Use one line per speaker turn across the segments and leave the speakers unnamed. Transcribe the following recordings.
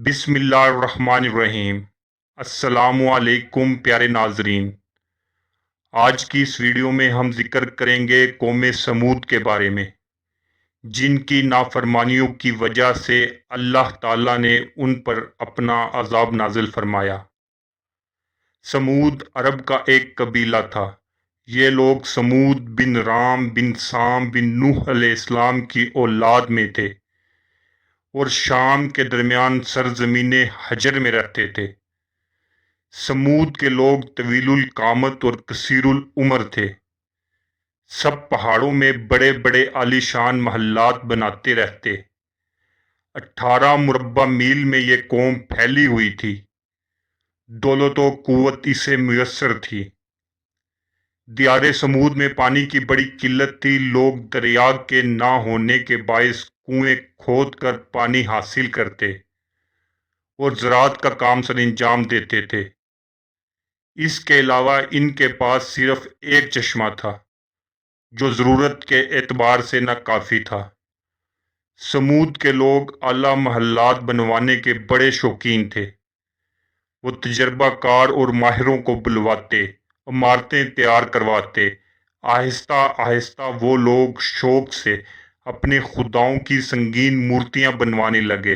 بسم اللہ الرحمن الرحیم۔ السلام علیکم پیارے ناظرین، آج کی اس ویڈیو میں ہم ذکر کریں گے قوم سمود کے بارے میں، جن کی نافرمانیوں کی وجہ سے اللہ تعالیٰ نے ان پر اپنا عذاب نازل فرمایا۔ سمود عرب کا ایک قبیلہ تھا۔ یہ لوگ سمود بن رام بن سام بن نوح علیہ السلام کی اولاد میں تھے اور شام کے درمیان سرزمین حجر میں رہتے تھے۔ سمود کے لوگ طویل القامت اور قصیر العمر تھے۔ سب پہاڑوں میں بڑے بڑے عالیشان محلات بناتے رہتے۔ 18 مربع میل میں یہ قوم پھیلی ہوئی تھی۔ دولت و قوت اسے میسر تھی۔ دیار سمود میں پانی کی بڑی قلت تھی۔ لوگ دریا کے نہ ہونے کے باعث کنویں کھود کر پانی حاصل کرتے اور زراعت کا کام سر انجام دیتے تھے۔ اس کے علاوہ ان کے پاس صرف ایک چشمہ تھا جو ضرورت کے اعتبار سے ناکافی تھا۔ سمود کے لوگ اعلیٰ محلات بنوانے کے بڑے شوقین تھے۔ وہ تجربہ کار اور ماہروں کو بلواتے، عمارتیں تیار کرواتے۔ آہستہ آہستہ وہ لوگ شوق سے اپنے خداؤں کی سنگین مورتیاں بنوانے لگے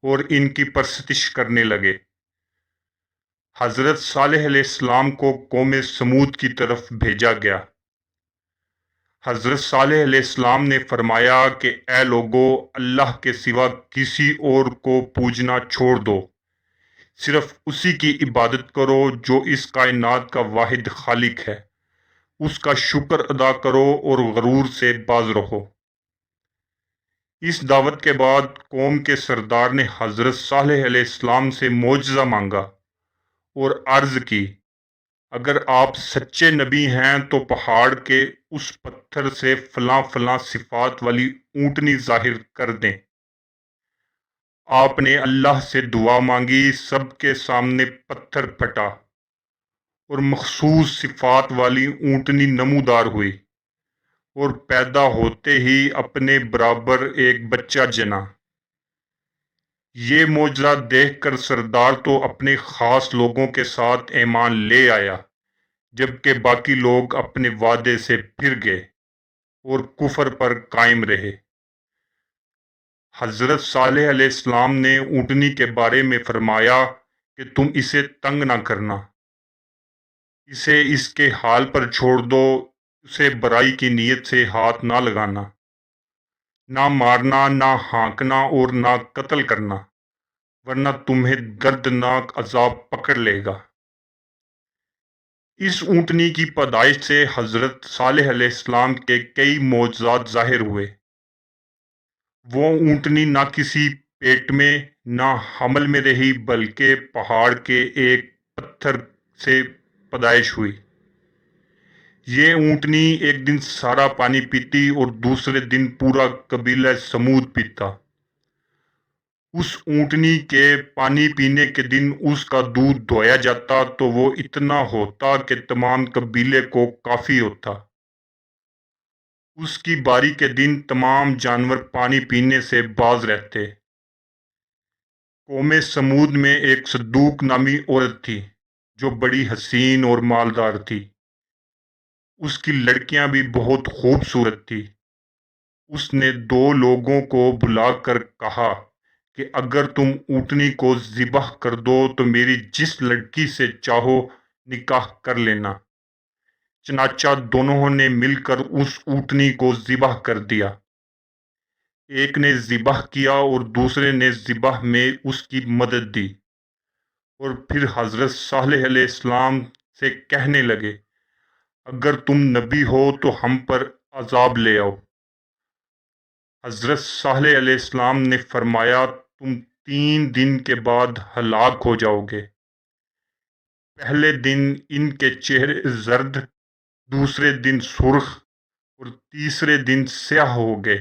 اور ان کی پرستش کرنے لگے۔ حضرت صالح علیہ السلام کو قوم سمود کی طرف بھیجا گیا۔ حضرت صالح علیہ السلام نے فرمایا کہ اے لوگو، اللہ کے سوا کسی اور کو پوجنا چھوڑ دو، صرف اسی کی عبادت کرو جو اس کائنات کا واحد خالق ہے۔ اس کا شکر ادا کرو اور غرور سے باز رہو۔ اس دعوت کے بعد قوم کے سردار نے حضرت صالح علیہ السلام سے معجزہ مانگا اور عرض کی، اگر آپ سچے نبی ہیں تو پہاڑ کے اس پتھر سے فلاں فلاں صفات والی اونٹنی ظاہر کر دیں۔ آپ نے اللہ سے دعا مانگی، سب کے سامنے پتھر پھٹا اور مخصوص صفات والی اونٹنی نمودار ہوئی اور پیدا ہوتے ہی اپنے برابر ایک بچہ جنا۔ یہ معجزہ دیکھ کر سردار تو اپنے خاص لوگوں کے ساتھ ایمان لے آیا، جبکہ باقی لوگ اپنے وعدے سے پھر گئے اور کفر پر قائم رہے۔ حضرت صالح علیہ السلام نے اونٹنی کے بارے میں فرمایا کہ تم اسے تنگ نہ کرنا، اسے اس کے حال پر چھوڑ دو، اسے برائی کی نیت سے ہاتھ نہ لگانا، نہ مارنا، نہ ہانکنا اور نہ قتل کرنا، ورنہ تمہیں دردناک عذاب پکڑ لے گا۔ اس اونٹنی کی پیدائش سے حضرت صالح علیہ السلام کے کئی معجزات ظاہر ہوئے۔ وہ اونٹنی نہ کسی پیٹ میں نہ حمل میں رہی، بلکہ پہاڑ کے ایک پتھر سے پیدائش ہوئی۔ یہ اونٹنی ایک دن سارا پانی پیتی اور دوسرے دن پورا قبیلہ سمود پیتا۔ اس اونٹنی کے پانی پینے کے دن اس کا دودھ دھویا جاتا تو وہ اتنا ہوتا کہ تمام قبیلے کو کافی ہوتا۔ اس کی باری کے دن تمام جانور پانی پینے سے باز رہتے۔ قوم سمود میں ایک صدوق نامی عورت تھی جو بڑی حسین اور مالدار تھی۔ اس کی لڑکیاں بھی بہت خوبصورت تھی۔ اس نے 2 لوگوں کو بلا کر کہا کہ اگر تم اونٹنی کو ذبح کر دو تو میری جس لڑکی سے چاہو نکاح کر لینا۔ چنانچہ دونوں نے مل کر اس اونٹنی کو ذبح کر دیا۔ ایک نے ذبح کیا اور دوسرے نے ذبح میں اس کی مدد دی، اور پھر حضرت صالح علیہ السلام سے کہنے لگے، اگر تم نبی ہو تو ہم پر عذاب لے آؤ۔ حضرت صالح علیہ السلام نے فرمایا، تم 3 دن کے بعد ہلاک ہو جاؤ گے۔ پہلے دن ان کے چہرے زرد، دوسرے دن سرخ اور تیسرے دن سیاہ ہو گئے۔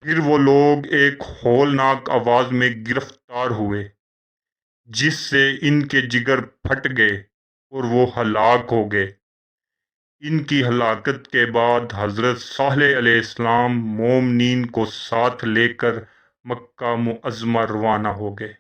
پھر وہ لوگ ایک ہولناک آواز میں گرفتار ہوئے جس سے ان کے جگر پھٹ گئے اور وہ ہلاک ہو گئے۔ ان کی ہلاکت کے بعد حضرت صالح علیہ السلام مومنین کو ساتھ لے کر مکہ معظمہ روانہ ہو گئے۔